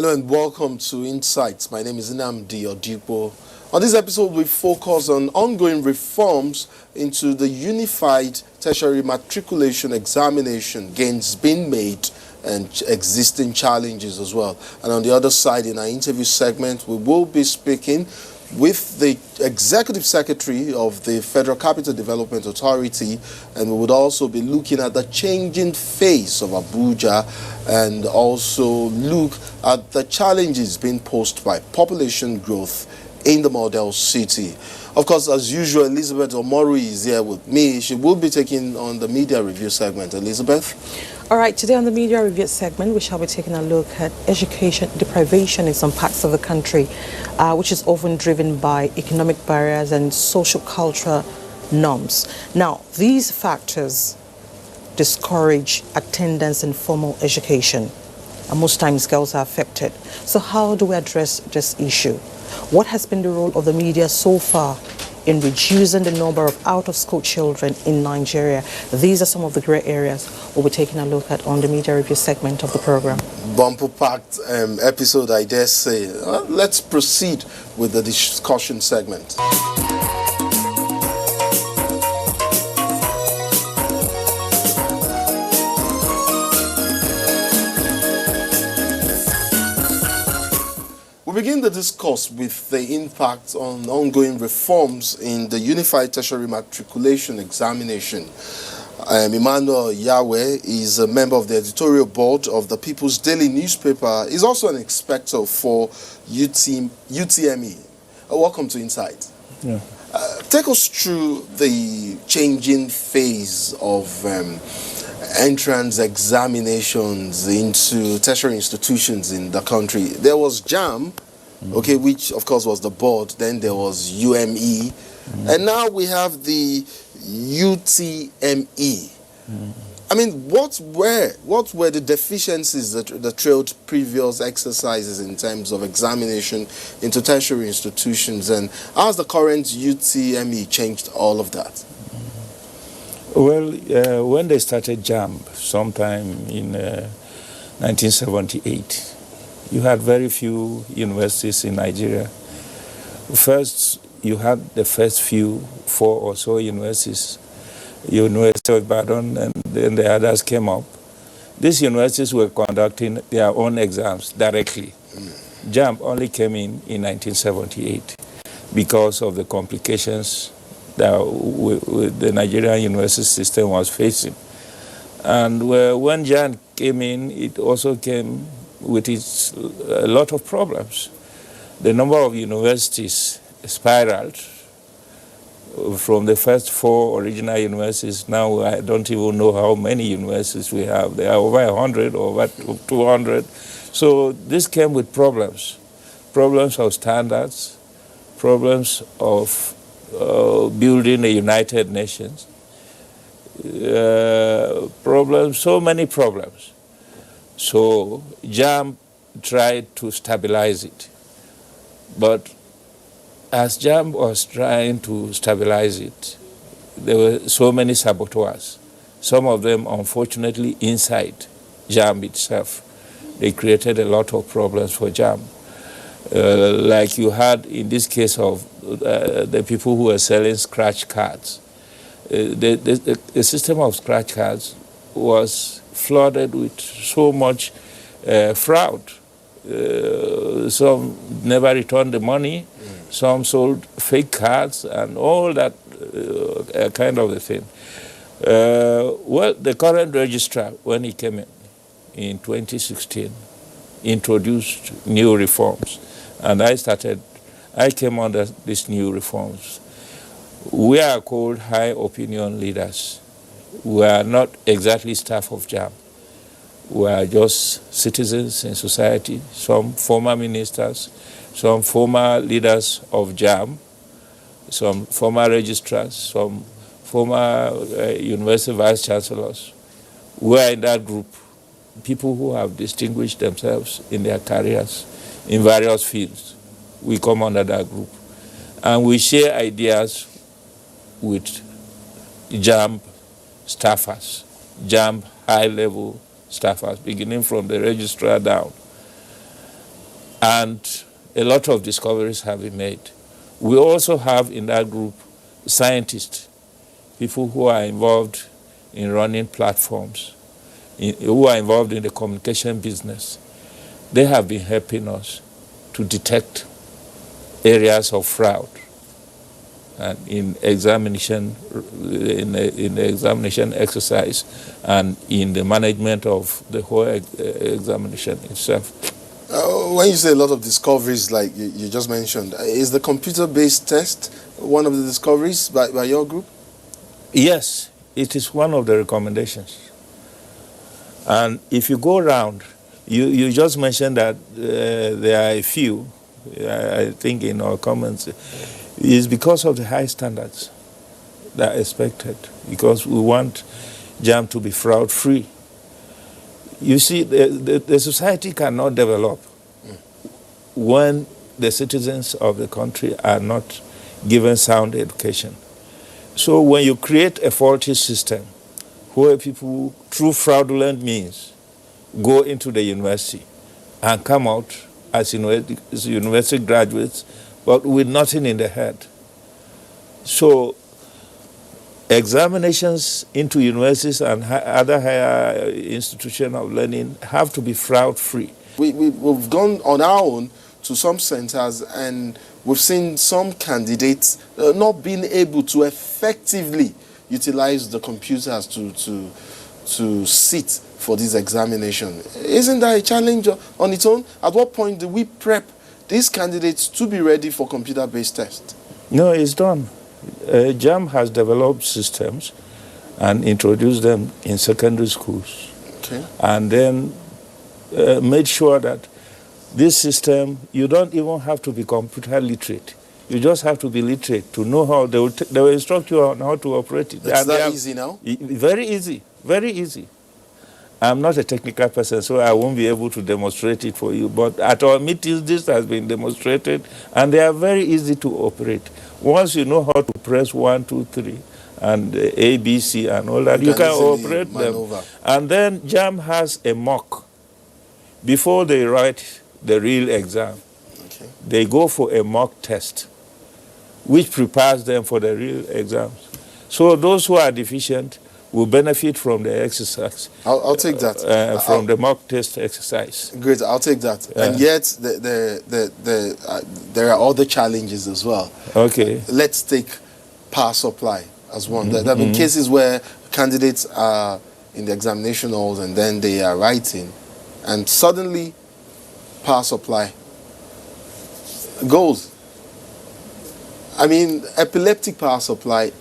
Hello and welcome to Insights. My name is Nnamdi Odipo. On this episode, we focus on ongoing reforms into the Unified Tertiary Matriculation Examination, gains being made and existing challenges as well. And on the other side, in our interview segment, we will be speaking with the Executive Secretary of the Federal Capital Development Authority, and we would also be looking at the changing face of Abuja and also look at the challenges being posed by population growth in the model city. Of course, as usual, Elizabeth Omori is here with me. She will be taking on the media review segment. Elizabeth? All right, today on the media review segment, we shall be taking a look at education deprivation in some parts of the country, which is often driven by economic barriers and social cultural norms. Now, these factors discourage attendance in formal education, and most times girls are affected. So how do we address this issue? What has been the role of the media so far in reducing the number of out-of-school children in Nigeria? These are some of the gray areas we'll be taking a look at on the media review segment of the program. Bumper-packed episode, I dare say. Let's proceed with the discussion segment. We begin the discourse with the impact on ongoing reforms in the Unified Tertiary Matriculation Examination. Emmanuel Yahweh is a member of the editorial board of the People's Daily newspaper. He's also an inspector for UTME. Welcome to Insight. Yeah. Take us through the changing phase of entrance examinations into tertiary institutions in the country. There was JAM, okay, which of course was the board. Then there was UME, and now we have the UTME. I mean, what were the deficiencies that trailed previous exercises in terms of examination into tertiary institutions, and how has the current UTME changed all of that? Well, when they started JAMB sometime in 1978, you had very few universities in Nigeria. First, you had the first few, 4 or so universities, University of Ibadan, and then the others came up. These universities were conducting their own exams directly. JAMB only came in 1978 because of the complications that the Nigerian university system was facing. And when JAM came in, it also came with a lot of problems. The number of universities spiraled from the first 4 original universities. Now I don't even know how many universities we have. There are over 100 or over 200. So this came with problems of standards, problems of building a United Nations, so many problems. So JAM tried to stabilize it. But as JAM was trying to stabilize it, there were so many saboteurs. Some of them, unfortunately, inside JAM itself. They created a lot of problems for JAM. Like you had in this case of the people who were selling scratch cards. The system of scratch cards was flooded with so much fraud. Some never returned the money, some sold fake cards and all that kind of a thing. Well, the current registrar, when he came in 2016, introduced new reforms. And I came under these new reforms. We are called high opinion leaders. We are not exactly staff of JAM. We are just citizens in society, some former ministers, some former leaders of JAM, some former registrars, some former university vice chancellors. We are in that group, people who have distinguished themselves in their careers in various fields. We come under that group. And we share ideas with JAM staffers, JAM high-level staffers, beginning from the registrar down. and a lot of discoveries have been made. We also have in that group scientists, people who are involved in running platforms, who are involved in the communication business. They have been helping us to detect areas of fraud and in examination, in the examination exercise, and in the management of the whole examination itself. When you say a lot of discoveries, like you just mentioned, is the computer-based test one of the discoveries by your group? Yes, it is one of the recommendations. And if you go around, you just mentioned that there are a few, I think in our comments, is because of the high standards that are expected, because we want JAM to be fraud-free. You see, the society cannot develop when the citizens of the country are not given sound education. So when you create a faulty system where people, through fraudulent means, go into the university and come out as university graduates, but with nothing in the head. So examinations into universities and other higher institutions of learning have to be fraud-free. We've gone on our own to some centers, and we've seen some candidates not being able to effectively utilize the computers to sit for this examination. Isn't that a challenge on its own? At what point do we prep these candidates to be ready for computer-based tests? No, it's done. JAM has developed systems and introduced them in secondary schools. Okay. And then made sure that this system, you don't even have to be computer literate. You just have to be literate to know how they will instruct you on how to operate it. It's that easy now? Very easy, very easy. I'm not a technical person, so I won't be able to demonstrate it for you. But at our meetings, this has been demonstrated, and they are very easy to operate. Once you know how to press 1, 2, 3, and A, B, C, and all that, you can operate maneuver them. And then JAM has a mock. Before they write the real exam, okay, they go for a mock test, which prepares them for the real exams. So those who are deficient will benefit from the exercise. I'll take that. From the mock test exercise. Great, I'll take that. And yet, there are other challenges as well. Okay. Let's take power supply as one. There have been cases where candidates are in the examination halls and then they are writing, and suddenly power supply goes. I mean, epileptic power supply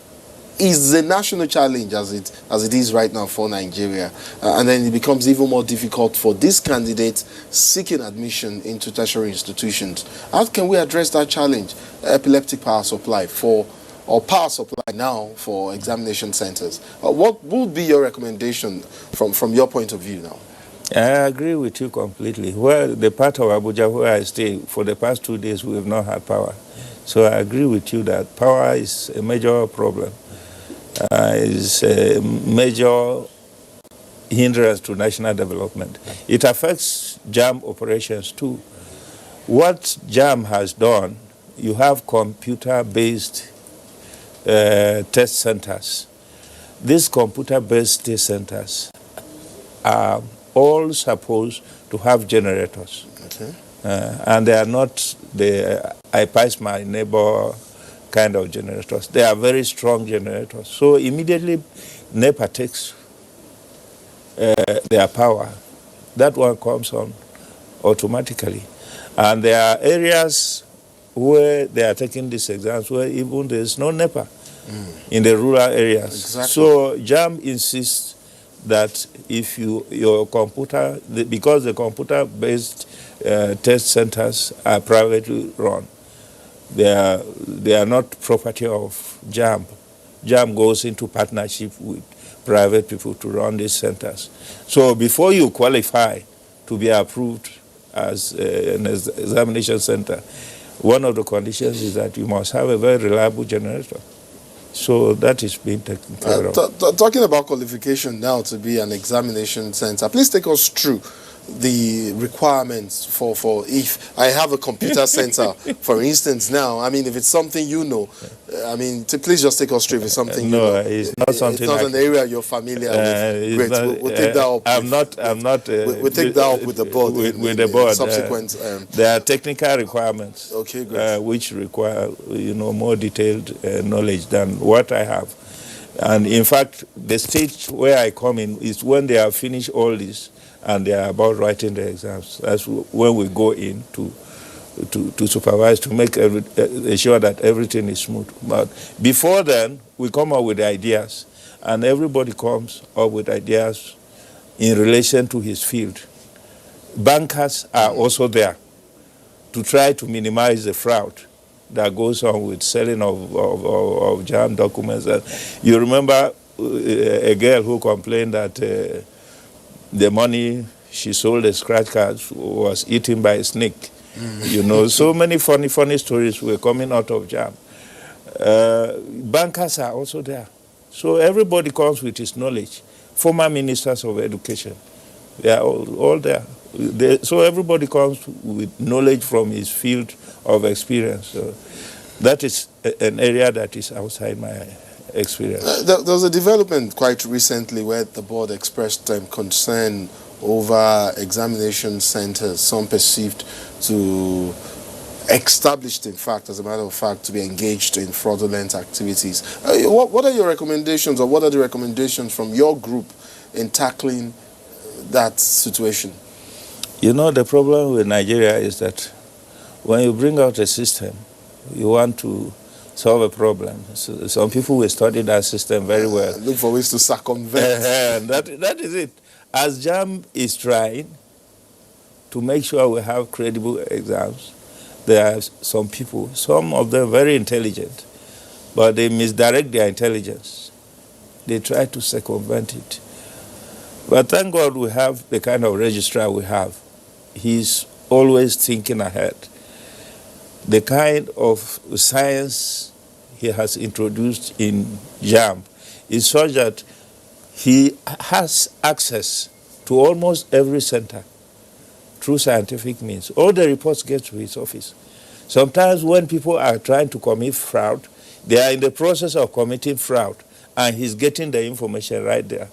is a national challenge as it is right now for Nigeria, and then it becomes even more difficult for these candidates seeking admission into tertiary institutions. How can we address that challenge, epileptic power supply power supply now for examination centers? What would be your recommendation from your point of view now? I agree with you completely. Well, the part of Abuja where I stay, for the past 2 days, we have not had power. So I agree with you that power is a major problem. Is a major hindrance to national development. It affects JAM operations too. What JAM has done, you have computer-based test centers. These computer-based test centers are all supposed to have generators. Okay. And they are not the I pass my neighbor kind of generators. They are very strong generators. So immediately NEPA takes their power. That one comes on automatically. And there are areas where they are taking these exams where even there is no NEPA in the rural areas. Exactly. So JAM insists that if your computer, because the computer-based test centers are privately run, they are not property of JAM. JAM goes into partnership with private people to run these centers. So before you qualify to be approved as an examination center, one of the conditions is that you must have a very reliable generator. So that is being taken care of. Talking about qualification now to be an examination center, please take us through the requirements for if I have a computer center, for instance, now, I mean, if it's something you know, I mean, please just take us straight. If it's something you know. It's not something. It's not an area you're familiar with. Great, we'll take that up. We'll take that up with the board. With the board. Subsequent. There are technical requirements. Okay, great. Which require more detailed knowledge than what I have. And in fact, the stage where I come in is when they have finished all this and they are about writing the exams. That's when we go in to supervise, to make sure that everything is smooth. But before then, we come up with ideas, and everybody comes up with ideas in relation to his field. Bankers are also there to try to minimize the fraud that goes on with selling of JAMB documents. You remember a girl who complained that the money she sold the scratch cards was eaten by a snake. So many funny stories were coming out of JAMB. Bankers are also there. So everybody comes with his knowledge. Former ministers of education, they are all there. So everybody comes with knowledge from his field of experience. So that is an area that is outside my experience. There was a development quite recently where the board expressed concern over examination centers, some perceived to established, in fact, as a matter of fact, to be engaged in fraudulent activities. What are your recommendations, or what are the recommendations from your group in tackling that situation? The problem with Nigeria is that when you bring out a system, you want to solve a problem. So some people will study that system very well. Look for ways to circumvent. That is it. As JAMB is trying to make sure we have credible exams, there are some people, some of them very intelligent, but they misdirect their intelligence. They try to circumvent it. But thank God we have the kind of registrar we have. He's always thinking ahead. The kind of science he has introduced in JAMB is such that he has access to almost every center through scientific means. All the reports get to his office. Sometimes when people are trying to commit fraud, they are in the process of committing fraud, and he's getting the information right there.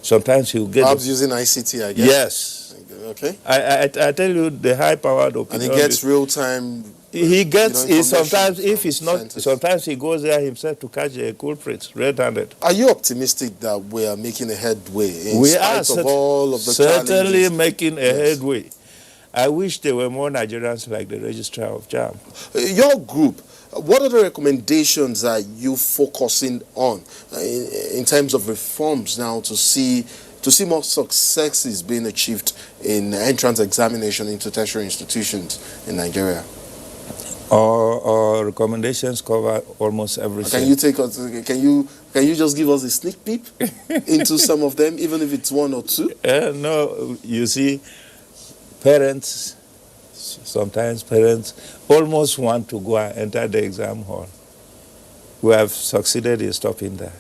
Sometimes he'll get... Perhaps using ICT, I guess? Yes. Okay. I tell you, the high-powered opinion... And he gets real-time... He gets... sometimes, if it's not... Centers. Sometimes he goes there himself to catch the culprits, red-handed. Are you optimistic that we are making a headway in We spite are of all of the certainly challenges? making a headway. I wish there were more Nigerians like the registrar of JAMB. Your group, what are the recommendations that you focusing on in terms of reforms now to see more successes being achieved in entrance examination into tertiary institutions in Nigeria? Our recommendations cover almost everything. Can you take us? Can you just give us a sneak peek into some of them, even if it's one or two? No, you see, sometimes parents almost want to go and enter the exam hall. We have succeeded in stopping that.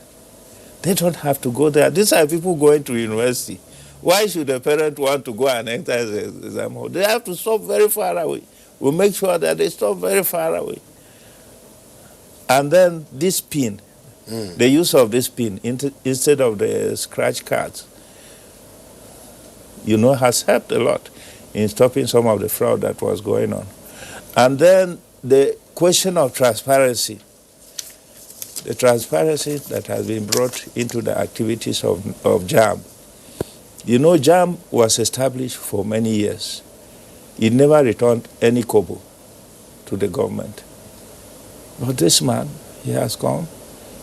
They don't have to go there. These are people going to university. Why should a parent want to go and enter the exam hall? They have to stop very far away. We make sure that they stop very far away. And then this pin, the use of this pin instead of the scratch cards, has helped a lot in stopping some of the fraud that was going on. And then the question of transparency, the transparency that has been brought into the activities of JAMB. JAMB was established for many years. It never returned any kobo to the government. But this man, he has come,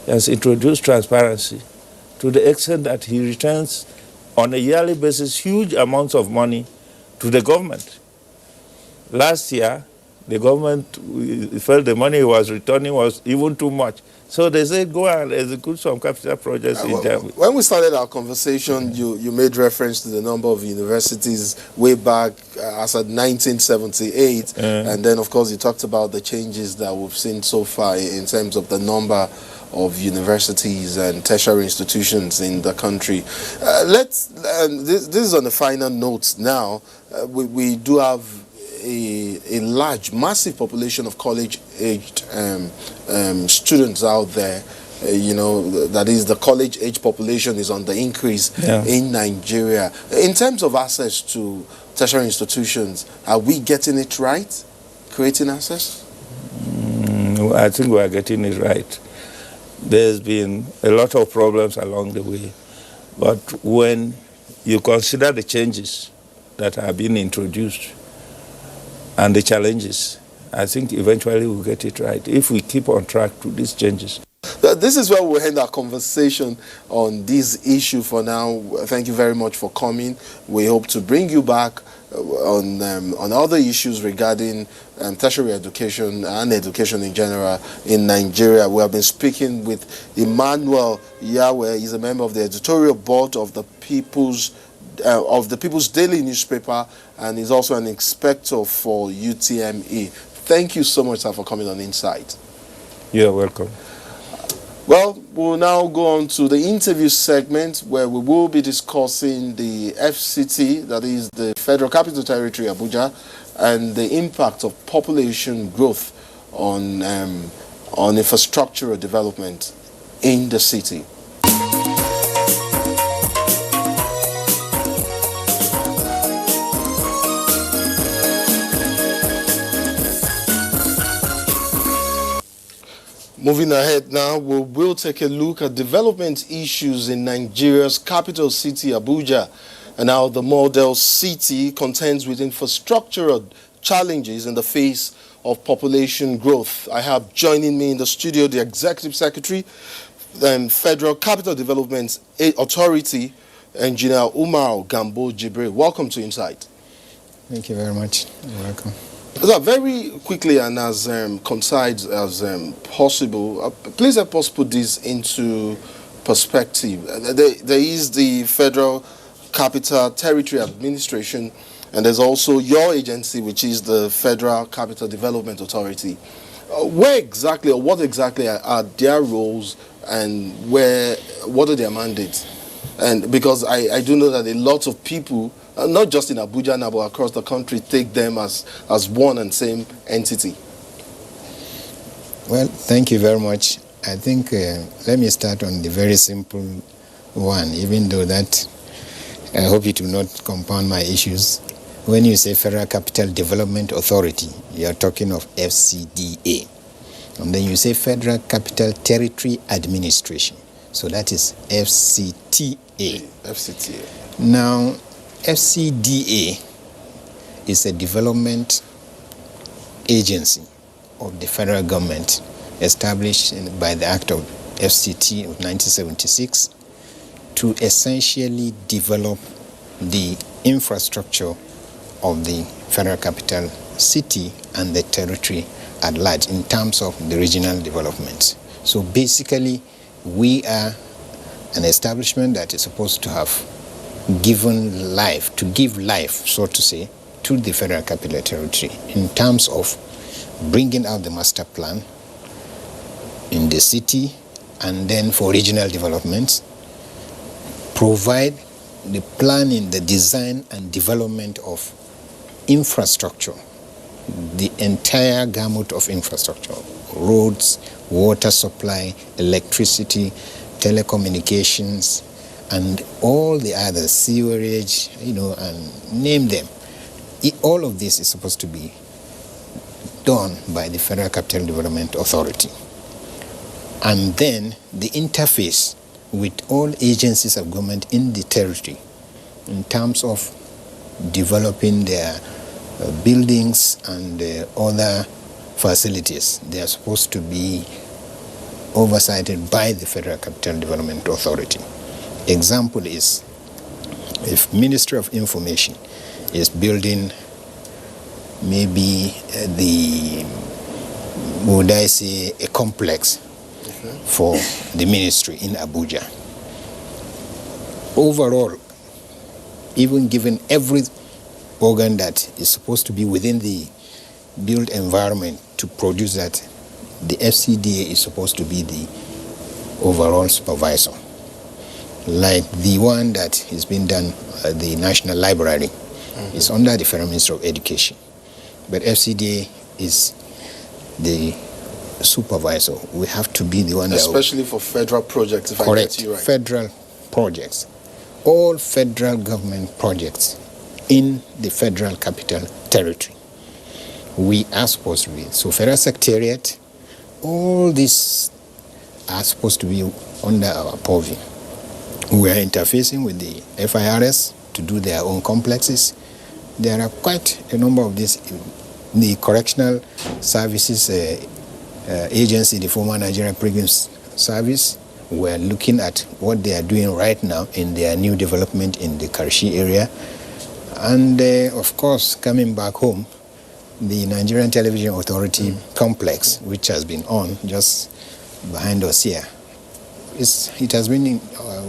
he has introduced transparency to the extent that he returns on a yearly basis huge amounts of money to the government. Last year, the government felt the money he was returning was even too much. So they said, go and execute some capital projects in JAMB. When we started our conversation, you made reference to the number of universities way back as at 1978. And then, of course, you talked about the changes that we've seen so far in terms of the number of universities and tertiary institutions in the country. This is on the final note now. We do have a large, massive population of college-aged students out there. That is, the college-age population is on the increase in Nigeria. In terms of access to tertiary institutions, are we getting it right, creating access? I think we are getting it right. There's been a lot of problems along the way, but when you consider the changes that have been introduced and the challenges, I think eventually we'll get it right if we keep on track to these changes. This is where we'll end our conversation on this issue for now. Thank you very much for coming. We hope to bring you back on other issues regarding tertiary education and education in general in Nigeria. We have been speaking with Emmanuel Yahweh. He's a member of the editorial board of the People's Daily newspaper, and he's also an inspector for UTME. Thank you so much, sir, for coming on Insight. You're welcome. Well, we'll now go on to the interview segment where we will be discussing the FCT, that is the Federal Capital Territory, Abuja, and the impact of population growth on infrastructural development in the city. Moving ahead now, we will take a look at development issues in Nigeria's capital city, Abuja, and how the model city contends with infrastructural challenges in the face of population growth. I have joining me in the studio the Executive Secretary, Federal Capital Development Authority, Engineer Umar Gambo Jibril. Welcome to Insight. Thank you very much. You're welcome. So very quickly and as concise as possible, please help us put this into perspective. There is the Federal Capital Territory Administration, and there's also your agency, which is the Federal Capital Development Authority. Where exactly, or what exactly are their roles, and what are their mandates? And because I do know that a lot of people, not just in Abuja now, but across the country, take them as one and same entity. Well, thank you very much. I think let me start on the very simple one, even though that I hope it will not compound my issues. When you say Federal Capital Development Authority, you are talking of FCDA. And then you say Federal Capital Territory Administration. So that is FCTA. FCTA. Now, FCDA is a development agency of the federal government established by the Act of FCT of 1976 to essentially develop the infrastructure of the federal capital city and the territory at large in terms of the regional development. So basically, we are an establishment that is supposed to have given life, to give life, so to say, to the Federal Capital Territory in terms of bringing out the master plan in the city, and then for regional development, provide the planning, the design and development of infrastructure, the entire gamut of infrastructure, roads, water supply, electricity, telecommunications, and all the other, sewerage, and name them. All of this is supposed to be done by the Federal Capital Development Authority. And then the interface with all agencies of government in the territory in terms of developing their buildings and other facilities. They are supposed to be oversighted by the Federal Capital Development Authority. Example is, if Ministry of Information is building maybe a complex for the ministry in Abuja. Overall, even given every organ that is supposed to be within the built environment to produce that, the FCDA is supposed to be the overall supervisor, like the one that is being done at the National Library. It's under the Federal Ministry of Education. But FCDA is the supervisor. We have to be the one that... Especially for federal projects, if I get you right. Federal projects. All federal government projects in the Federal Capital Territory. We are supposed to be. So Federal Secretariat, all these are supposed to be under our purview. We are interfacing with the FIRS to do their own complexes. There are quite a number of these. The Correctional Services Agency, the former Nigerian Prison Service, we're looking at what they are doing right now in their new development in the Karshi area. And of course, coming back home, the Nigerian Television Authority complex, which has been on just behind us here, it has been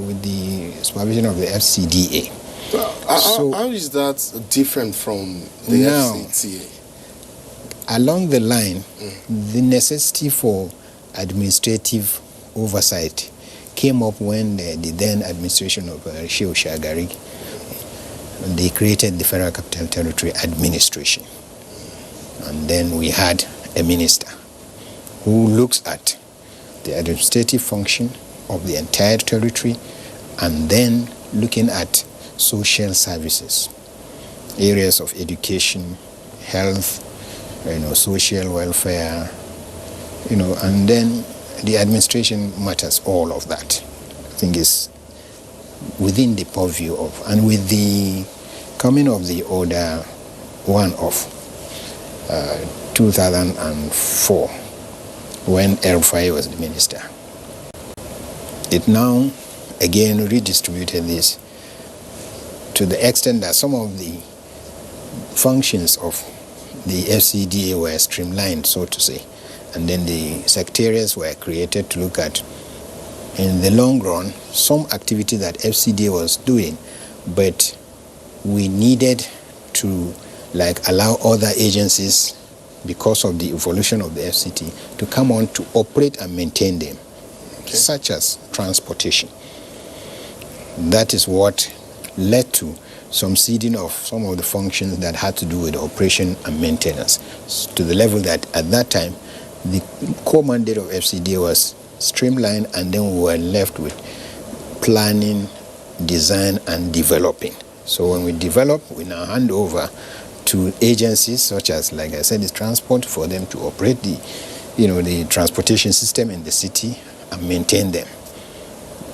with the supervision of the FCDA. So, how is that different from the FCTA? Along the line, the necessity for administrative oversight came up when the then administration of Shehu Shagari, they created the Federal Capital Territory Administration. And then we had a minister who looks at the administrative function of the entire territory and then looking at social services, areas of education, health, social welfare, and then the administration matters, all of that. I think is within the purview of, and with the coming of the Order 1 of 2004, when El-Rufai was the minister, it now again redistributed this to the extent that some of the functions of the FCDA were streamlined, so to say, and then the secretariats were created to look at, in the long run, some activity that FCDA was doing, but we needed to allow other agencies, because of the evolution of the FCT, to come on to operate and maintain them, such as transportation. That is what led to some ceding of some of the functions that had to do with operation and maintenance, to the level that at that time the core mandate of FCDA was streamlined, and then we were left with planning, design, and developing. So when we develop, we now hand over to agencies such as, like I said, the transport, for them to operate the transportation system in the city and maintain them.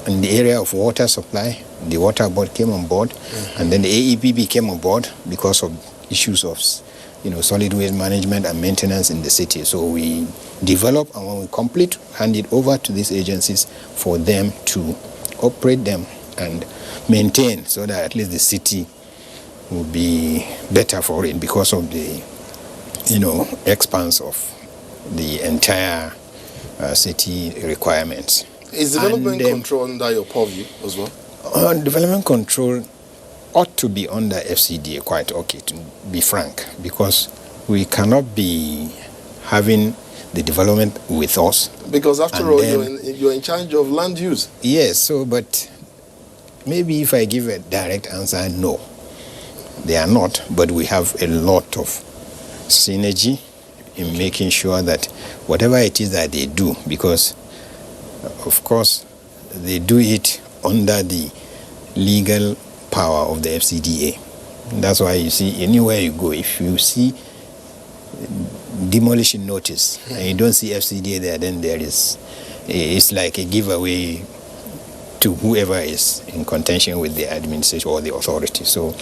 In the area of water supply, the water board came on board, and then the AEPB came on board because of issues of solid waste management and maintenance in the city. So we develop, and when we complete, hand it over to these agencies for them to operate them and maintain, so that at least the city will be better for it because of the expanse of the entire city requirements. Is development control under your purview as well? Development control ought to be under FCDA, quite okay, to be frank, because we cannot be having the development with us. Because after all, you're in charge of land use. Yes, but maybe if I give a direct answer, no. They are not, but we have a lot of synergy in making sure that whatever it is that they do, because of course they do it under the legal power of the FCDA. That's why you see anywhere you go, if you see demolition notice and you don't see FCDA there, then it's like a giveaway to whoever is in contention with the administration or the authority. So,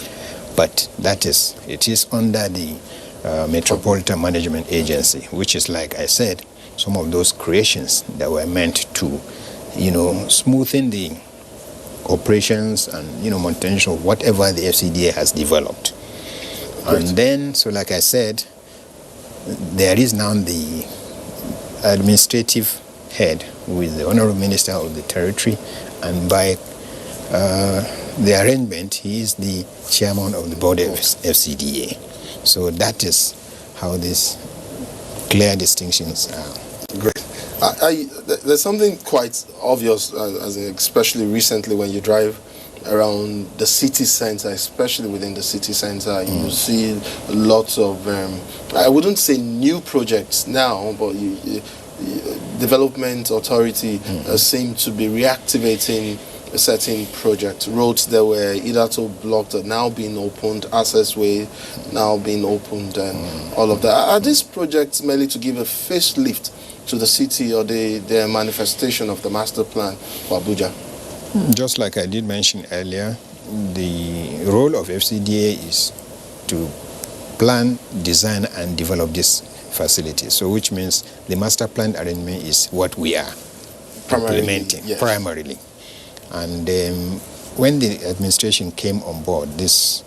but it is under the Metropolitan Management Agency, which is, like I said, some of those creations that were meant to, smoothen the operations and, maintenance of whatever the FCDA has developed. Great. And then, so like I said, there is now the administrative head who is the Honorable Minister of the Territory, and by the arrangement, he is the chairman of the board of FCDA. So that is how these clear distinctions are. Great. There's something quite obvious, especially recently when you drive around the city center, especially within the city center, you see lots of, I wouldn't say new projects now, but development authority seem to be reactivating a certain project. Roads that were either too blocked are now being opened, access way now being opened, and all of that. Are these projects merely to give a facelift to the city, or the manifestation of the master plan for Abuja? Just like I did mention earlier, the role of FCDA is to plan, design, and develop this facility. So which means the master plan arrangement is what we are implementing primarily. And when the administration came on board, this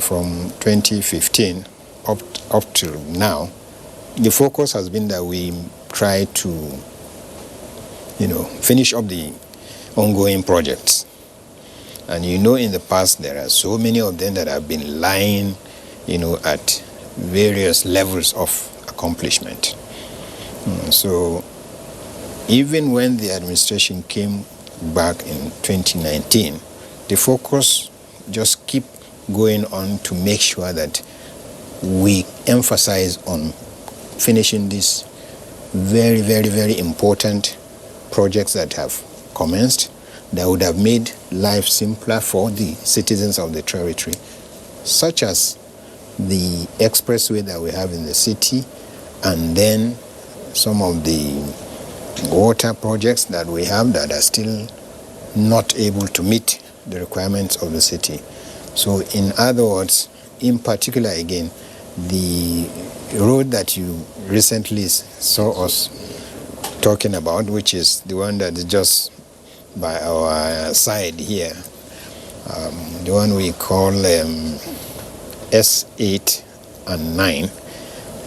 from 2015 up to now, the focus has been that we try to, finish up the ongoing projects. And in the past there are so many of them that have been lying, at various levels of accomplishment. So even when the administration came back in 2019, the focus just keep going on to make sure that we emphasize on finishing these very, very, very important projects that have commenced, that would have made life simpler for the citizens of the territory, such as the expressway that we have in the city, and then some of the water projects that we have that are still not able to meet the requirements of the city. So in other words, in particular again, the road that you recently saw us talking about, which is the one that is just by our side here, the one we call S8 and 9,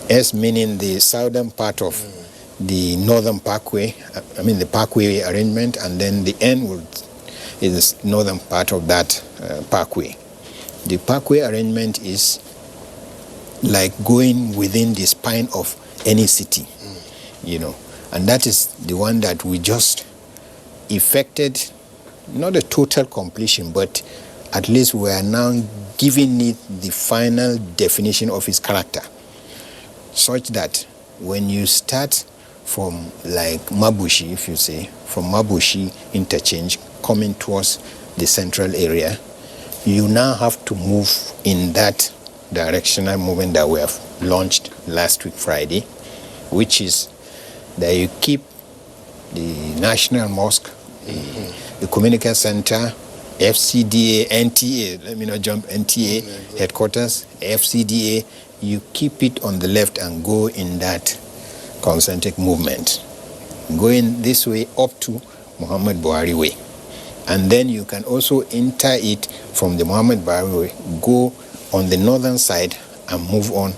S meaning the southern part of the northern parkway, the parkway arrangement, and then the N is the northern part of that parkway. The parkway arrangement is like going within the spine of any city, and that is the one that we just effected, not a total completion, but at least we are now giving it the final definition of its character, such that when you start from like Mabushi, if you say, from Mabushi interchange coming towards the central area, you now have to move in that directional movement that we have launched last week Friday, which is that you keep the National Mosque, the Communication Center, FCDA, NTA, let me not jump, NTA headquarters, FCDA, you keep it on the left and go in that concentric movement, going this way up to Muhammad Buhari Way. And then you can also enter it from the Muhammad Buhari Way, go on the northern side and move on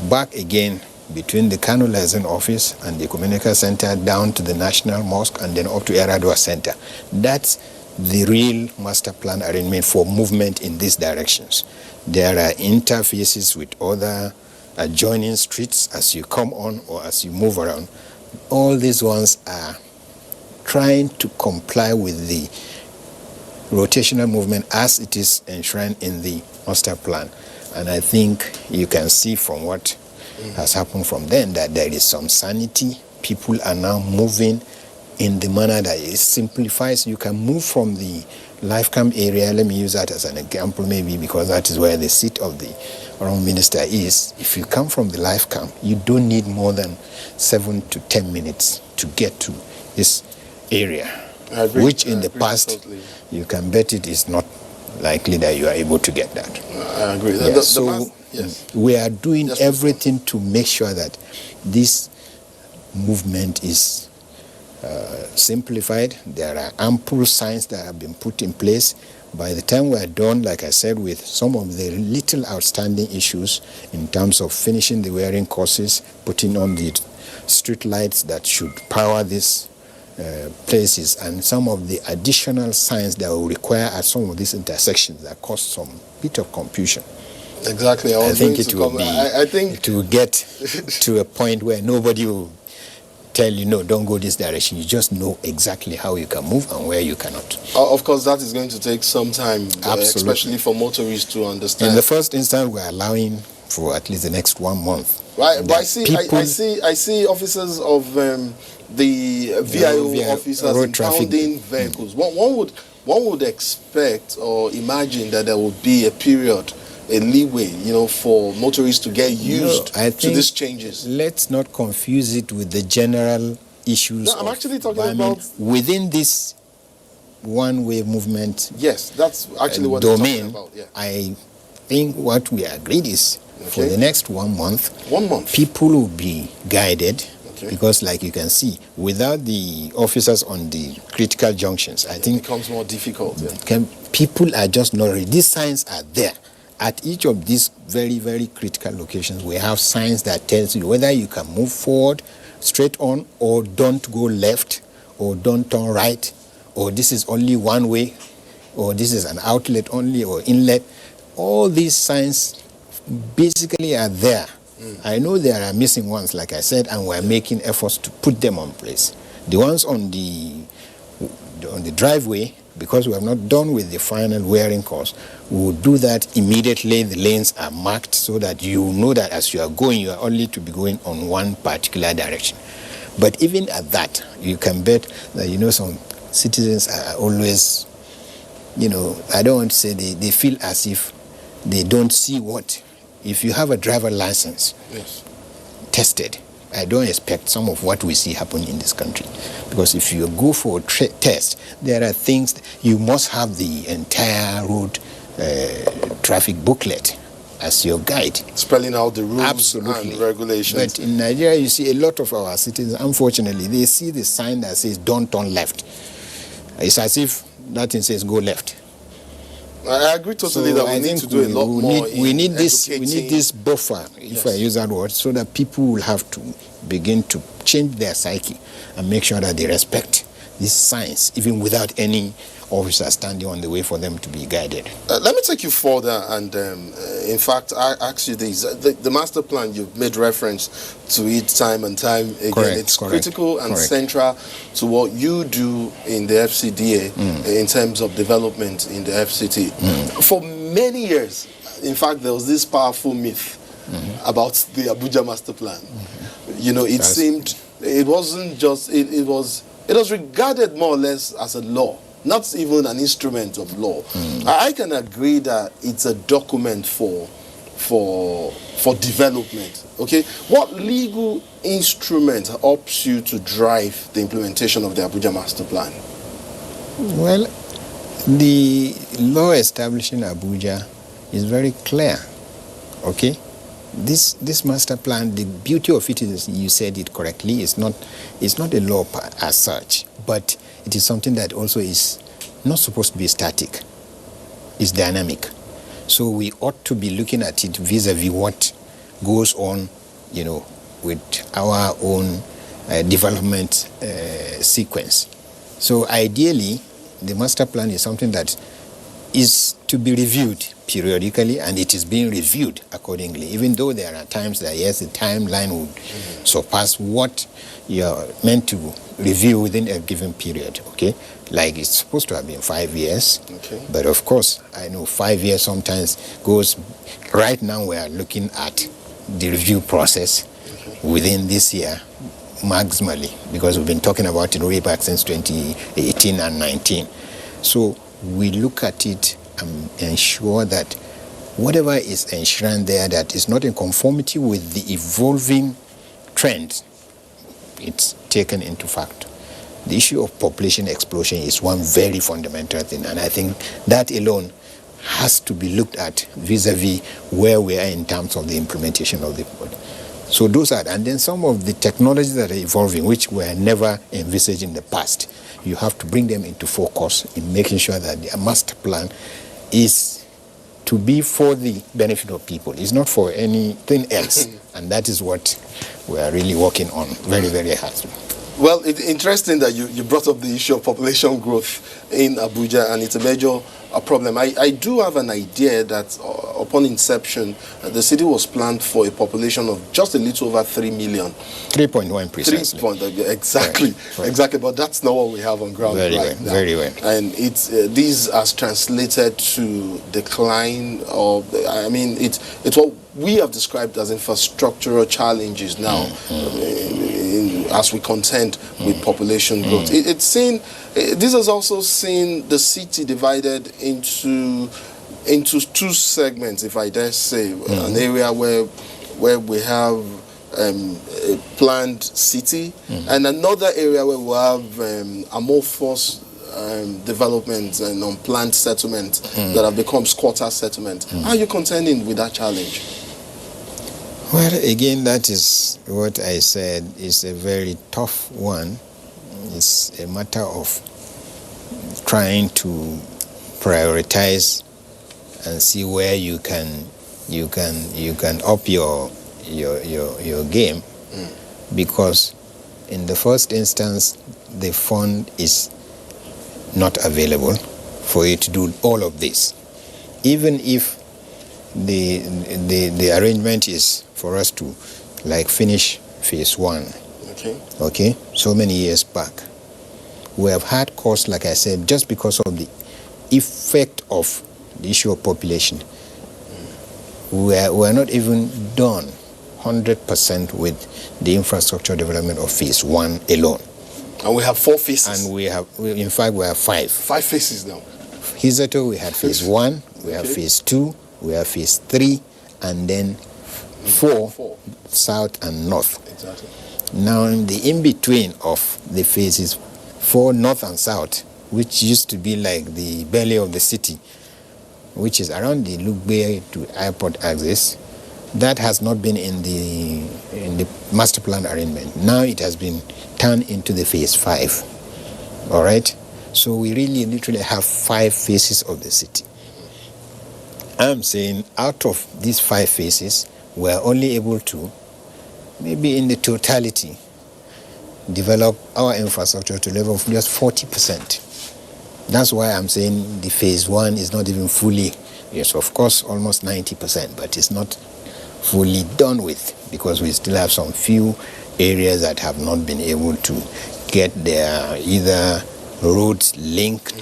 back again between the Kano Liaison Office and the Communication Center down to the National Mosque and then up to Eradua Center. That's the real master plan arrangement for movement in these directions. There are interfaces with other adjoining streets as you come on or as you move around. All these ones are trying to comply with the rotational movement as it is enshrined in the master plan. And I think you can see from what has happened from then that there is some sanity. People are now moving in the manner that it simplifies. You can move from the life camp area. Let me use that as an example, maybe because that is where the seat of the Honourable Minister is. If you come from the life camp, you don't need more than 7 to 10 minutes to get to this area, which in the past, totally. You can bet it is not likely that you are able to get that. I agree. Yes. We are doing everything to make sure that this movement is simplified. There are ample signs that have been put in place. By the time we are done, like I said, with some of the little outstanding issues in terms of finishing the wiring courses, putting on the street lights that should power these places, and some of the additional signs that will require at some of these intersections that cause some bit of confusion. Exactly. I think it will get to a point where nobody will tell you, no, don't go this direction. You just know exactly how you can move and where you cannot. Of course, that is going to take some time, especially for motorists to understand. In the first instance, we're allowing for at least the next 1 month. Right, but I see officers of the VIO officers impounding vehicles. One would expect or imagine that there would be a period, a leeway, for motorists to get used to these changes. Let's not confuse it with the general issues. No, I'm actually talking about within this one-way movement. Yes, that's actually what domain. I'm talking about. Yeah. I think what we agreed is for the next 1 month, people will be guided. Because, like you can see, without the officers on the critical junctions, I think it becomes more difficult. People are just not ready. These signs are there. At each of these very, very critical locations, we have signs that tells you whether you can move forward, straight on, or don't go left, or don't turn right, or this is only one way, or this is an outlet only, or inlet. All these signs basically are there. I know there are missing ones, like I said, and we're making efforts to put them on place. The ones on the driveway, because we have not done with the final wearing course, we will do that immediately. The lanes are marked so that you know that as you are going, you are only to be going on one particular direction. But even at that, you can bet that, some citizens are always, I don't want to say they feel as if they don't see what. If you have a driver license tested, I don't expect some of what we see happen in this country. Because if you go for a test, there are things, you must have the entire road traffic booklet as your guide. Spelling out the rules and regulations. But in Nigeria, you see a lot of our citizens, unfortunately, they see the sign that says don't turn left. It's as if that thing says go left. I agree totally that we need to do a lot more. We need this buffer, if I use that word, so that people will have to begin to change their psyche and make sure that they respect these signs, even without any officer standing on the way for them to be guided. Let me take you further and, in fact, I ask you this. The master plan, you've made reference to it time and time again. It's critical and central to what you do in the FCDA in terms of development in the FCT. For many years, in fact, there was this powerful myth about the Abuja master plan. It seemed, it wasn't just, it was regarded more or less as a law. Not even an instrument of law. I can agree that it's a document for development. Okay, what legal instrument helps you to drive the implementation of the Abuja Master Plan? Well, the law establishing Abuja is very clear. Okay, this master plan, the beauty of it is, you said it correctly, it's not a law as such, but it is something that also is not supposed to be static. It's dynamic. So we ought to be looking at it vis-a-vis what goes on, with our own development sequence. So ideally, the master plan is something that is to be reviewed periodically, and it is being reviewed accordingly, even though there are times that, yes, the timeline would surpass what you're meant to review within a given period, okay? Like it's supposed to have been 5 years, but of course, I know 5 years sometimes goes, right now we are looking at the review process within this year, maximally, because we've been talking about it way back since 2018 and 19. So we look at it and ensure that whatever is enshrined there that is not in conformity with the evolving trends, it's taken into fact. The issue of population explosion is one very fundamental thing, and I think that alone has to be looked at vis-a-vis where we are in terms of the implementation of the code. So those are, and then some of the technologies that are evolving, which were never envisaged in the past, you have to bring them into focus in making sure that the master plan is to be for the benefit of people. It's not for anything else. And that is what we are really working on very, very hard. Well, it's interesting that you brought up the issue of population growth in Abuja, and it's a major a problem. I do have an idea that upon inception, the city was planned for a population of just a little over 3 million. 3.1 precisely. Exactly, right. Exactly. But that's not what we have on ground very right well, now. Very well. And it's these has translated to decline of. I mean, it's what we have described as infrastructural challenges now, as we contend with population growth. It's seen. This has also seen the city divided into two segments, if I dare say. An area where we have a planned city, and another area where we have amorphous developments and unplanned settlements that have become squatter settlements. How are you contending with that challenge? Well, again, that is what I said. It's a very tough one. It's a matter of trying to prioritize and see where you can up your game, because in the first instance the fund is not available for you to do all of this. Even if the arrangement is for us to finish phase 1. Okay, so many years back we have had costs, like I said, just because of the effect of the issue of population. We're not even done 100% with the infrastructure development of phase 1 alone. And we have 4 phases. And we have 5. 5 phases now. Hitherto we had phase 1, we have phase 2, we have phase 3, and then 4, south and north. Exactly. Now in the in-between of the phases 4, north and south, which used to be like the belly of the city, which is around the Lugbe to airport axis, that has not been in the master plan arrangement. Now it has been turned into the phase 5. All right? So we really literally have 5 phases of the city. I'm saying out of these 5 phases, we're only able to, maybe in the totality, develop our infrastructure to a level of just 40%. That's why I'm saying the phase 1 is not even fully, yes, of course, almost 90%, but it's not fully done with, because we still have some few areas that have not been able to get their either roads linked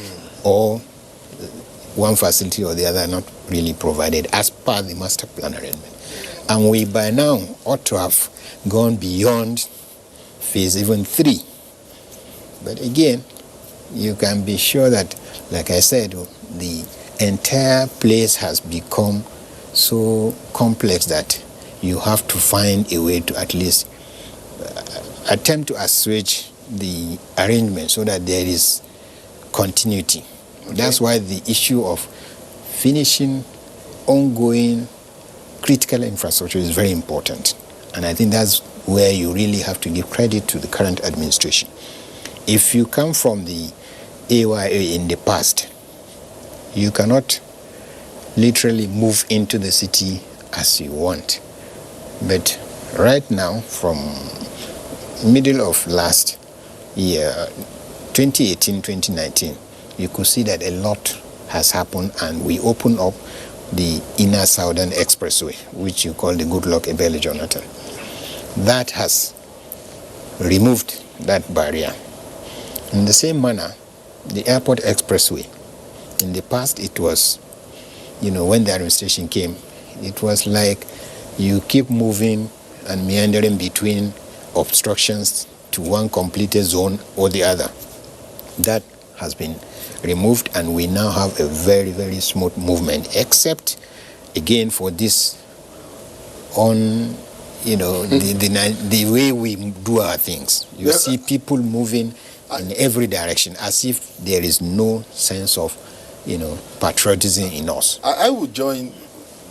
or one facility or the other not really provided as per the master plan arrangement. And we by now ought to have gone beyond phase even 3. But again, you can be sure that, like I said, the entire place has become so complex that you have to find a way to at least attempt to assuage the arrangement so that there is continuity. Okay. That's why the issue of finishing ongoing critical infrastructure is very important. And I think that's where you really have to give credit to the current administration. If you come from the AYA in the past, you cannot literally move into the city as you want. But right now, from middle of last year, 2018-2019, you could see that a lot has happened, and we opened up the inner southern expressway, which you call the Goodluck Ebele Jonathan. That has removed that barrier. In the same manner, the airport expressway, in the past it was, when the administration came, it was like you keep moving and meandering between obstructions to one completed zone or the other. That has been removed, and we now have a very, very smooth movement, except again for this the way we do our things. You see people moving in every direction as if there is no sense of patriotism in us. I would join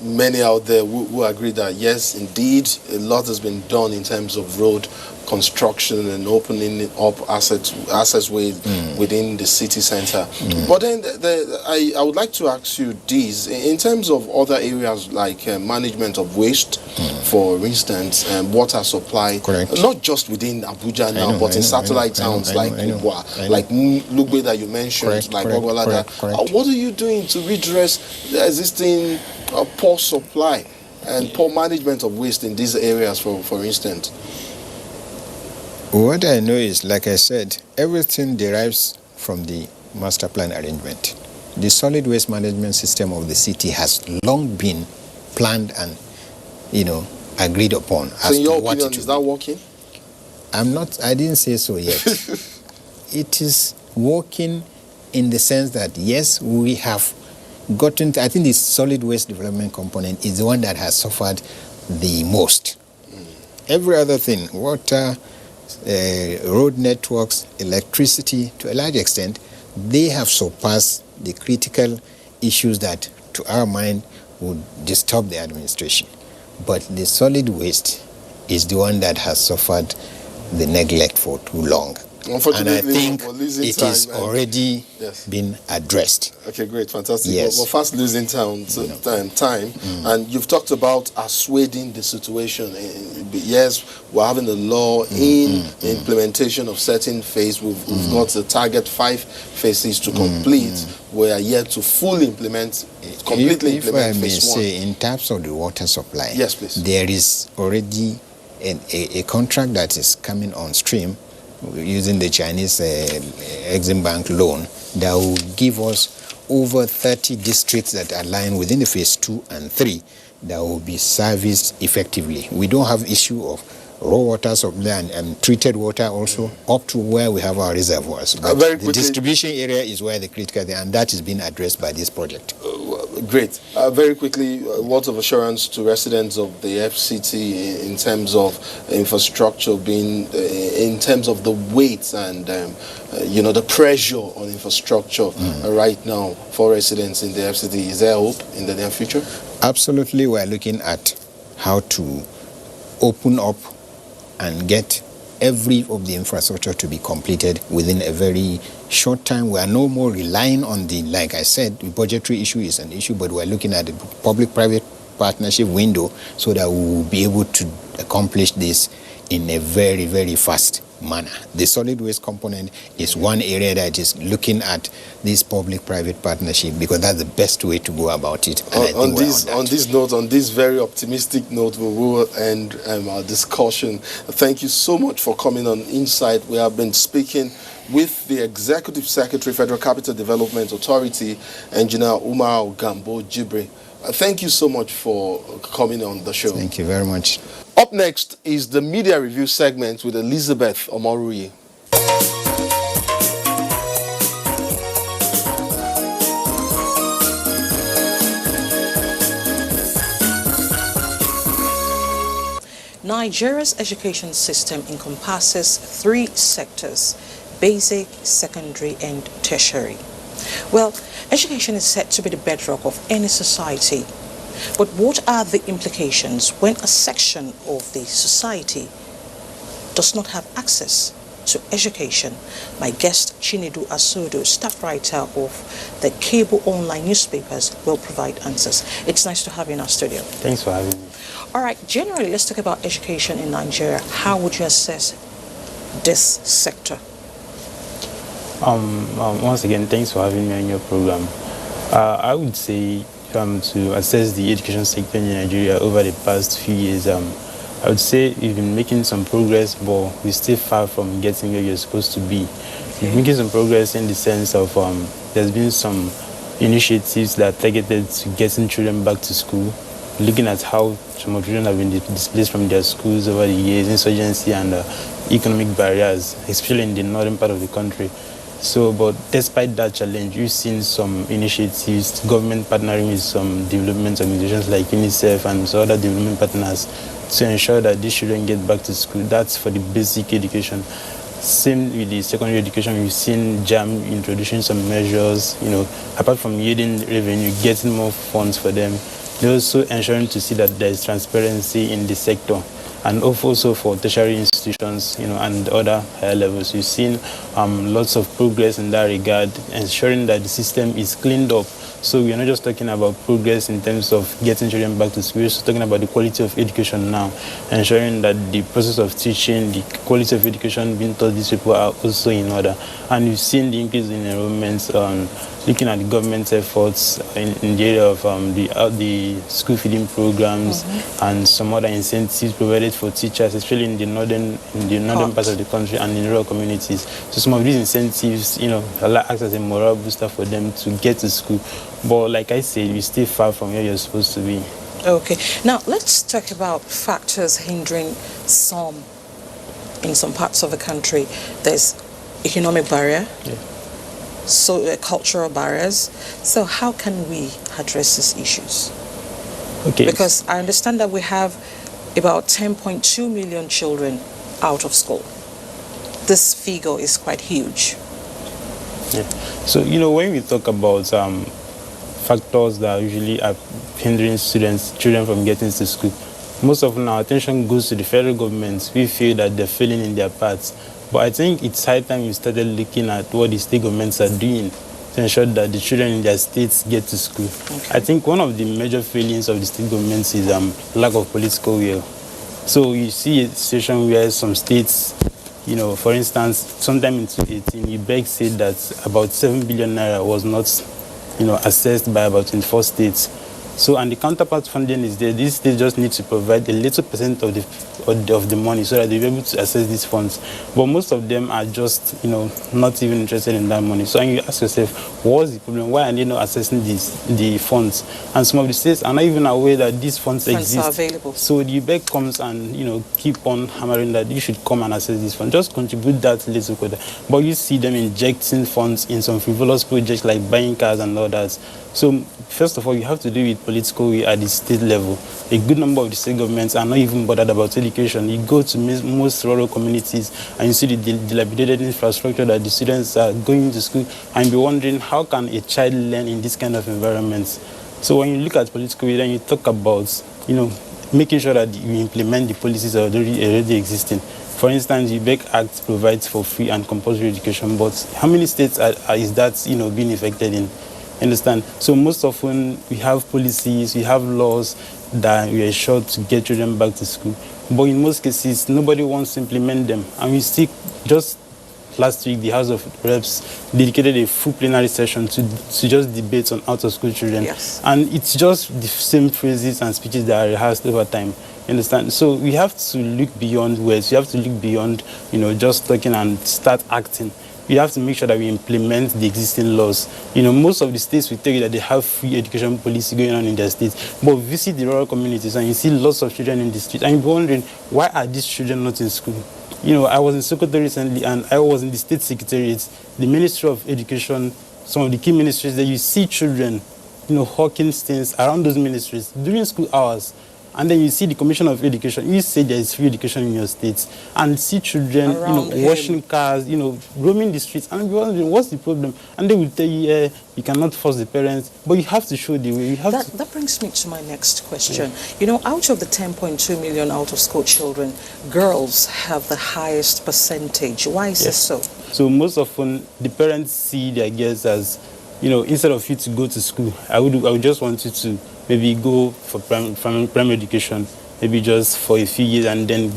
many out there who agree that yes, indeed, a lot has been done in terms of road construction and opening up accessways within the city center. But then I would like to ask you this, in terms of other areas like management of waste, for instance, water supply, not just within Abuja now, but in satellite towns like Kubwa, like Lugbe that you mentioned, like Ogwalada. What are you doing to redress the existing poor supply and poor management of waste in these areas, for instance? What I know is, like I said, everything derives from the master plan arrangement. The solid waste management system of the city has long been planned and, agreed upon. So in your opinion, is that working? I didn't say so yet. It is working in the sense that, yes, we have gotten I think the solid waste development component is the one that has suffered the most. Every other thing, water, road networks, electricity, to a large extent, they have surpassed the critical issues that, to our mind, would disturb the administration. But the solid waste is the one that has suffered the neglect for too long. And I think it is already been addressed. Okay, great, fantastic. Yes. We're fast losing time, and you've talked about assuaging the situation. Yes, we're having the law in implementation of certain phase. We've got the target 5 phases to complete. We are yet to fully implement, completely implement phase 1. If I may say, in terms of the water supply, yes, please. There is already a contract that is coming on stream using the Chinese Exim Bank loan that will give us over 30 districts that are lying within the phase 2 and 3 that will be serviced effectively. We don't have issue of raw water supply and treated water also up to where we have our reservoirs. But the distribution area is where the critical thing, and that is being addressed by this project. Great. Very quickly, words of assurance to residents of the FCT in terms of infrastructure being, in terms of the weight and, the pressure on infrastructure right now for residents in the FCT. Is there hope in the near future? Absolutely. We're looking at how to open up and get every of the infrastructure to be completed within a very short time. We are no more relying on like I said, the budgetary issue is an issue, but we're looking at the public-private partnership window so that we will be able to accomplish this in a very, very fast manner. The solid waste component is one area that is looking at this public-private partnership because that's the best way to go about it. And on this very optimistic note, we will end our discussion. Thank you so much for coming on Insight. We have been speaking with the Executive Secretary, Federal Capital Development Authority, Engineer Umar Gambo Jibri. Thank you so much for coming on the show. Thank you very much. Up next is the media review segment with Elizabeth Omorui. Nigeria's education system encompasses 3 sectors: basic, secondary, and tertiary. Well, education is said to be the bedrock of any society. But what are the implications when a section of the society does not have access to education? My guest, Chinedu Asodo, staff writer of the cable online newspapers, will provide answers. It's nice to have you in our studio. Thanks for having me. All right, generally, let's talk about education in Nigeria. How would you assess this sector? Once again, thanks for having me on your program. I would say to assess the education sector in Nigeria over the past few years, I would say we've been making some progress, but we're still far from getting where you're supposed to be. We're making some progress in the sense of there's been some initiatives that are targeted to getting children back to school, looking at how some children have been displaced from their schools over the years, insurgency and economic barriers, especially in the northern part of the country. So, but despite that challenge, you've seen some initiatives, government partnering with some development organizations like UNICEF and some other development partners to ensure that these children get back to school. That's for the basic education. Same with the secondary education, we've seen JAM introducing some measures, apart from yielding revenue, getting more funds for them. They're also ensuring to see that there is transparency in the sector. And also for tertiary institutions, institutions, and other higher levels. We've seen lots of progress in that regard, ensuring that the system is cleaned up. So we're not just talking about progress in terms of getting children back to school, we're also talking about the quality of education now, ensuring that the process of teaching, the quality of education being taught these people are also in order. And we've seen the increase in enrollments, looking at the government's efforts in the area of the school feeding programs and some other incentives provided for teachers, especially in the northern parts of the country and in rural communities. So some of these incentives, act as a moral booster for them to get to school. But like I said, we're still far from where you're supposed to be. Okay. Now, let's talk about factors hindering in some parts of the country. There's economic barrier, so cultural barriers. So how can we address these issues? Okay. Because I understand that we have about 10.2 million children out of school. This figure is quite huge. Yeah. So, when we talk about factors that usually are hindering children from getting to school, most often our attention goes to the federal government. We feel that they're failing in their parts. But I think it's high time we started looking at what the state governments are doing to ensure that the children in their states get to school. Okay. I think one of the major failings of the state governments is lack of political will. So you see a situation where some states, for instance, sometime in 2018, UBEC said that about 7 billion naira was not, assessed by about 24 states. So, and the counterpart funding is there. These states just need to provide a little percent of the money so that they'll be able to access these funds. But most of them are just, not even interested in that money. So, and you ask yourself, what's the problem? Why are they not accessing the funds? And some of the states are not even aware that these funds exist. Are available. So the UBEC comes and, keep on hammering that you should come and access these funds. Just contribute that little quota. But you see them injecting funds in some frivolous projects like buying cars and all that. So, first of all, you have to do with political will at the state level. A good number of the state governments are not even bothered about education. You go to most rural communities and you see the dilapidated infrastructure that the students are going to school, and you're wondering, how can a child learn in this kind of environment? So when you look at political will, then you talk about, making sure that you implement the policies that are already existing. For instance, the UBEC Act provides for free and compulsory education, but how many states is that, being affected in? Understand? So most often we have policies, we have laws that we are sure to get children back to school. But in most cases, nobody wants to implement them. And we see, just last week, the House of Reps dedicated a full plenary session to just debate on out-of-school children. Yes. And it's just the same phrases and speeches that are rehearsed over time. Understand? So we have to look beyond words. We have to look beyond, just talking and start acting. We have to make sure that we implement the existing laws. Most of the states will tell you that they have free education policy going on in their states. But visit the rural communities and you see lots of children in the streets. And you're wondering, why are these children not in school? I was in Sokoto recently and I was in the state secretariat, the Ministry of Education, some of the key ministries that you see children, hawking things around those ministries during school hours. And then you see the Commission of Education. You say there is free education in your states, and see children, washing cars, roaming the streets. And you're wondering, what's the problem? And they will tell you, you cannot force the parents, but you have to show the way. That brings me to my next question. Yeah. Out of the 10.2 million out-of-school children, girls have the highest percentage. Why is this so? So most often, the parents see their girls as, instead of you to go to school, I would just want you to maybe go for primary education, maybe just for a few years, and then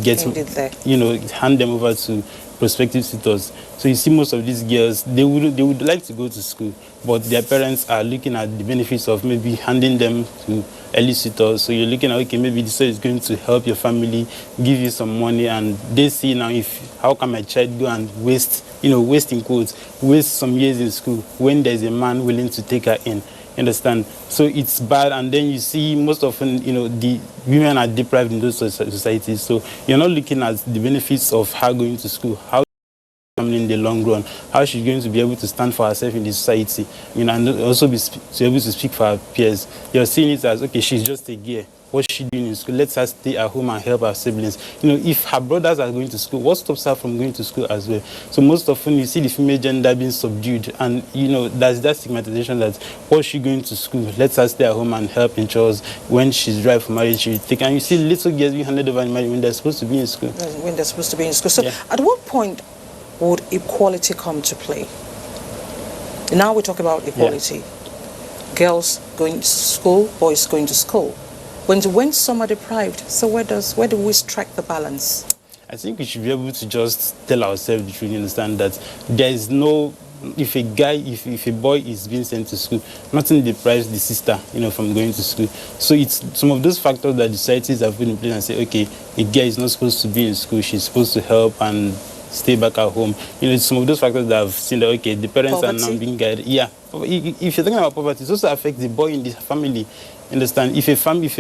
hand them over to prospective tutors. So you see most of these girls, they would like to go to school, but their parents are looking at the benefits of maybe handing them to early tutors. So you're looking at, okay, maybe this is going to help your family, give you some money, and they see now, how can my child go and waste in quotes, waste some years in school when there's a man willing to take her in. Understand? So it's bad, and then you see most often, the women are deprived in those societies. So you're not looking at the benefits of her going to school, how in the long run, how she's going to be able to stand for herself in the society, and also be able to speak for her peers. You're seeing it as, okay, she's just a girl. what's she doing in school? Let her stay at home and help her siblings. You know, if her brothers are going to school, what stops her from going to school as well? So most often you see the female gender being subdued, and you know, there's that stigmatization that what's she going to school? Let her stay at home and help in chores. When she's ripe for marriage, she will take. And you see little girls being handed over in marriage when they're supposed to be in school. When they're supposed to be in school. So Yeah. at what point would equality come to play? Now we talk about equality. Girls going to school, boys going to school. When some are deprived, so where do we strike the balance? I think we should be able to just tell ourselves the truth, understand that there is no, if a boy is being sent to school, nothing deprives the sister, you know, from going to school. So it's some of those factors that the societies have put in place and say, okay, a girl is not supposed to be in school, she's supposed to help and stay back at home. You know, it's some of those factors that I've seen that, okay, the parents Poverty? are now being guided. Yeah, if you're talking about poverty, it also affects the boy in the family. Understand? If a family,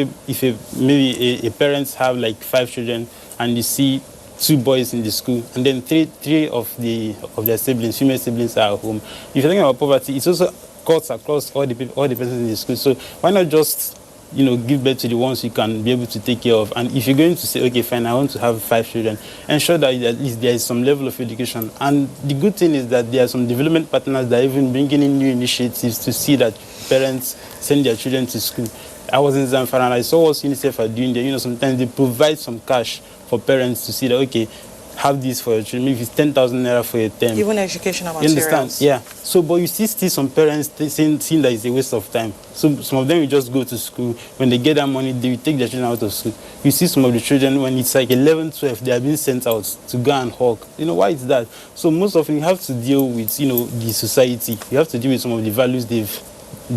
maybe a parents have like 5 children and you see 2 boys in the school, and then three of their siblings, female siblings, are at home. If you're talking about poverty, it's also cuts across all the persons in the school. So why not just, you know, give birth to the ones you can be able to take care of? And if you're going to say, okay, fine, I want to have 5 children, ensure that at least there is some level of education. And the good thing is that there are some development partners that are even bringing in new initiatives to see that parents send their children to school. I was in Zamfara and I saw what UNICEF are doing there. You know, sometimes they provide some cash for parents to see that, okay, have this for your children. Maybe it's 10,000 naira for a term. Even educational You materials. understand? Yeah. So, but you see still some parents seeing that it's a waste of time. So some of them will just go to school. When they get that money, they will take their children out of school. You see some of the children, when it's like 11, 12, they are being sent out to go and hawk. You know, why is that? So most often you have to deal with, you know, the society. You have to deal with some of the values they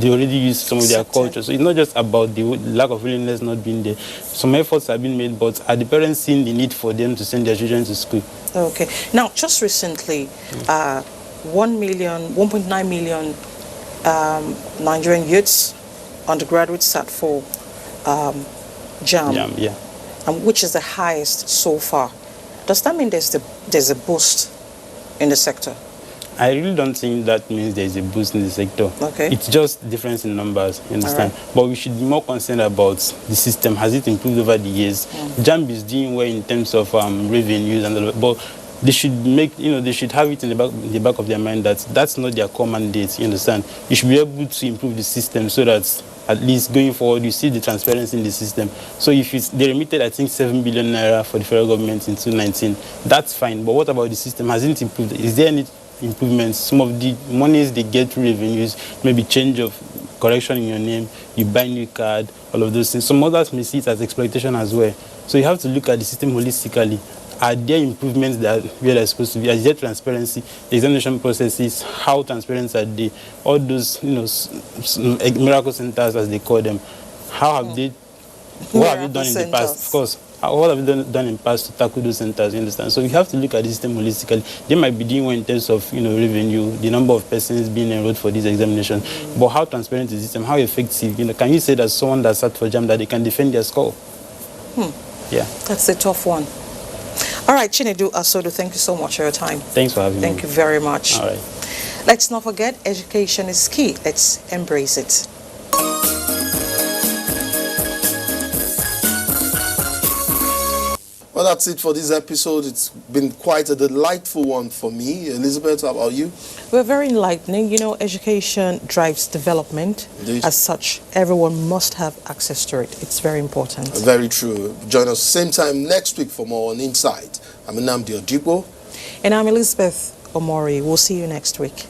already use, some of their culture. So it's not just about the lack of willingness not being there. Some efforts have been made, but are the parents seeing the need for them to send their children to school? Okay. Now, just recently, 1.9 million Nigerian youths, undergraduates, sat for JAM, Yeah. which is the highest so far. Does that mean there's a boost in the sector? I really don't think that means there is a boost in the sector. Okay. It's just difference in numbers, you understand? But we should be more concerned about the system. Has it improved over the years? JAMB is doing well in terms of revenues and all, but they should make, you know, they should have it in the back of their mind that that's not their core mandate, you understand? You should be able to improve the system so that at least going forward, you see the transparency in the system. So if they remitted, I think, 7 billion naira for the federal government in 2019, that's fine. But what about the system? Hasn't improved? Is there any improvements? Some of the monies they get through revenues, maybe change of correction in your name, you buy new card, all of those things. Some others may see it as exploitation as well. So you have to look at the system holistically. Are there improvements that where they're supposed to be? Is there transparency? The examination processes, how transparent are they? All those, you know, miracle centers, as they call them. How have they? What have they done in the past? Of course. What have they done in the past to tackle those centers? You understand? So you have to look at the system holistically. They might be doing well in terms of, you know, revenue, the number of persons being enrolled for this examination. But how transparent is the system? How effective? You know, can you say that someone that sat for JAM that they can defend their score? Yeah. That's a tough one. All right, Chinedu Asodu, thank you so much for your time. Thanks for having me. Thank you very much. All right. Let's not forget, education is key. Let's embrace it. Well, that's it for this episode. It's been quite a delightful one for me. Elizabeth, how about you? We're very enlightening. You know, education drives development. Indeed. As such, everyone must have access to it. It's very important. Very true. Join us same time next week for more on Insight. I'm Nnamdi Odipo. And I'm Elizabeth Omori. We'll see you next week.